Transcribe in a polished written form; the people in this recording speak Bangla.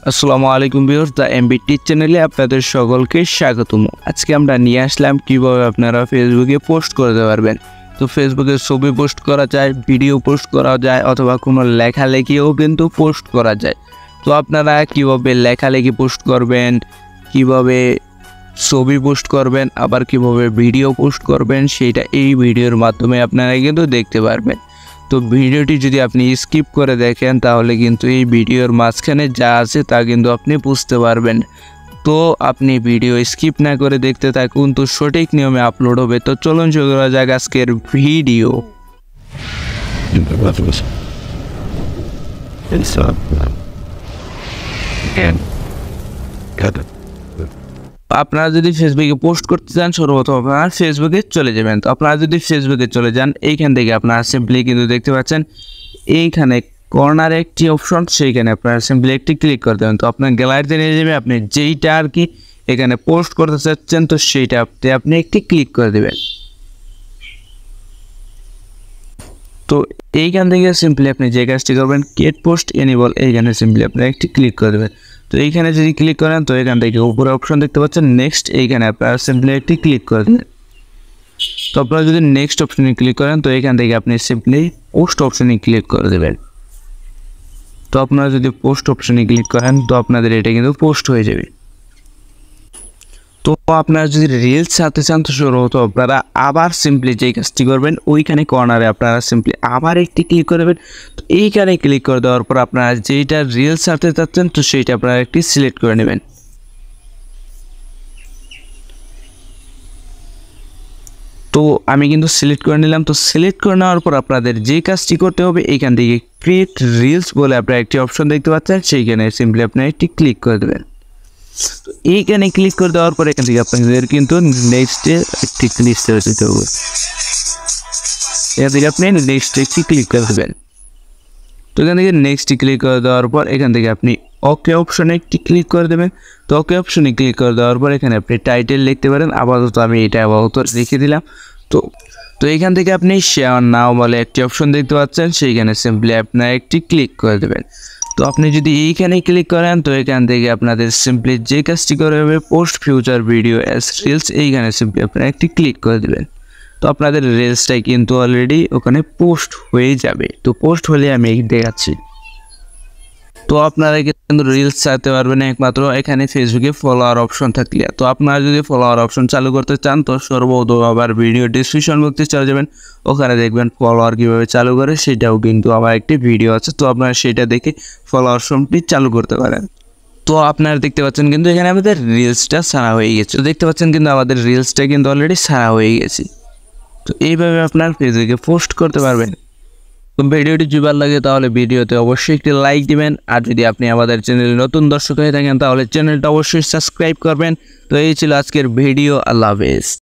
আসসালামু আলাইকুম ভিউয়ার্স, দ্য এমবি টিচ চ্যানেলে আপনাদের সকলকে স্বাগতম। আজকে আমরা নিয়ে আসলাম কিভাবে আপনারা ফেসবুকে পোস্ট করতে পারবেন। তো ফেসবুকে ছবি পোস্ট করা যায়, ভিডিও পোস্ট করা যায়, অথবা কোনো লেখালেখিও কিন্তু পোস্ট করা যায়। তো আপনারা কিভাবে লেখালেখি পোস্ট করবেন, কিভাবে ছবি পোস্ট করবেন, আবার কিভাবে ভিডিও পোস্ট করবেন, সেইটা এই ভিডিওর মাধ্যমে আপনারা কিন্তু দেখতে পারবেন। তো ভিডিওটি যদি আপনি স্কিপ করে দেখেন তাহলে কিন্তু এই ভিডিওর মাঝখানে যা আছে তা কিন্তু আপনি বুঝতে পারবেন। তো আপনি ভিডিও স্কিপ না করে দেখতে থাকুন, তো সঠিক নিয়মে আপলোড হবে। তো চলুন শুরু করা যাক আজকের ভিডিও। আপনারা যদি ফেসবুকে পোস্ট করতে চান, সর্বপ্রথম আপনারা ফেসবুকে চলে যাবেন। তো আপনারা যদি ফেসবুকে চলে যান, এইখান থেকে আপনারা সিম্পলি কিন্তু দেখতে পাচ্ছেন এইখানে কর্নারে একটি অপশন, সেইখানে আপনারা সিম্পলি একটি ক্লিক করে দেবেন। তো আপনার গ্যালারিতে নিয়ে যাবে, আপনি যেইটা আর কি এখানে পোস্ট করতে চাচ্ছেন, তো সেইটা আপনি একটি ক্লিক করে দেবেন। তো এইখান থেকে সিম্পলি আপনি যে কাজটি করবেন, গেট পোস্ট এনেবল, এইখানে সিম্পলি আপনি একটি ক্লিক করে দেবেন। তো এইখানে যদি ক্লিক করেন, তো এখান থেকে উপরে অপশন দেখতে পাচ্ছেন নেক্সট, এইখানে আপনারা সিম্পলি একটি ক্লিক করে দেবেন। তো আপনারা যদি নেক্সট অপশনে ক্লিক করেন, তো এখান থেকে আপনি সিম্পলি পোস্ট অপশনে ক্লিক করে দেবেন। তো আপনারা যদি পোস্ট অপশনে ক্লিক করেন, তো আপনাদের এটা কিন্তু পোস্ট হয়ে যাবে। তো আপনারা যদি রিলস ছাড়তে চান, তো শুরুত আপনারা আবার সিম্পলি যেই কাজটি করবেন, ওইখানে কর্নারে আপনারা সিম্পলি আবার একটি ক্লিক করবেন। তো এইখানে ক্লিক করে দেওয়ার পর আপনারা যেইটা রিলস ছাড়তে চাচ্ছেন, তো সেইটা আপনারা একটি সিলেক্ট করে নেবেন। তো আমি কিন্তু সিলেক্ট করে নিলাম। তো সিলেক্ট করে নেওয়ার পর আপনাদের যে কাজটি করতে হবে, এইখান থেকে ক্রিয়েট রিলস বলে আপনারা একটি অপশন দেখতে পাচ্ছেন, সেইখানে সিম্পলি আপনি একটি ক্লিক করে দেবেন। তো এইখানে ক্লিক করে দেওয়ার পর এখান থেকে আপনাদের কিন্তু নেক্সটে একটি লিস্টে যেতে হবে। এখান থেকে আপনি নেক্সট একটি ক্লিক করে দেবেন। তো এখান থেকে নেক্সটটি ক্লিক করে দেওয়ার পর এখান থেকে আপনি ওকে অপশনে একটি ক্লিক করে দেবেন। তো ওকে অপশনে ক্লিক করে দেওয়ার পর এখানে আপনি টাইটেল লিখতে পারেন। আপাতত আমি এটা আপাতত লিখে দিলাম। তো এখান থেকে আপনি শেয়ার নাও বলে একটি অপশন দেখতে পাচ্ছেন, সেইখানে সিম্পলি আপনার একটি ক্লিক করে দেবেন। তো আপনি যদি এইখানে ক্লিক করেন, তো এখান থেকে আপনাদের সিম্পলি যে কাজটি করে হবে, post future video as reels, এইখানে সিম্পলি আপনারা একটি ক্লিক করে দেবেন। তো আপনাদের রিলসটাই কিন্তু অলরেডি ওখানে পোস্ট হয়ে যাবে। তো পোস্ট হলে আমি দেখাচ্ছি। তো আপনারা কিন্তু রিলস চাইতে পারবেন একমাত্র এখানে ফেসবুকে ফলোয়ার অপশন থাকলে। তো আপনারা যদি ফলোয়ার অপশন চালু করতে চান, তো সর্বপ্রথম আবার ভিডিও ডিসক্রিপশন বক্সে চলে যাবেন, ওখানে দেখবেন ফলোয়ার কীভাবে চালু করে, সেটাও কিন্তু আমার একটি ভিডিও আছে। তো আপনারা সেটা দেখে ফলোয়ার অপশনটি চালু করতে পারেন। তো আপনারা দেখতে পাচ্ছেন কিন্তু এখানে আমাদের রিলসটা ছাড়া হয়ে গেছে। তো দেখতে পাচ্ছেন কিন্তু আমাদের রিলসটা কিন্তু অলরেডি ছাড়া হয়ে গেছে। তো এইভাবে আপনার ফেসবুকে পোস্ট করতে পারবেন। তো ভিডিওটি যদি ভালো লাগে তাহলে ভিডিওতে অবশ্যই একটি লাইক দিবেন, আর যদি আপনি আমাদের চ্যানেলে নতুন দর্শক হয়ে থাকেন তাহলে চ্যানেলটা অবশ্যই সাবস্ক্রাইব করবেন। তো এই ছিল আজকের ভিডিও। আল্লাহ হাফেজ।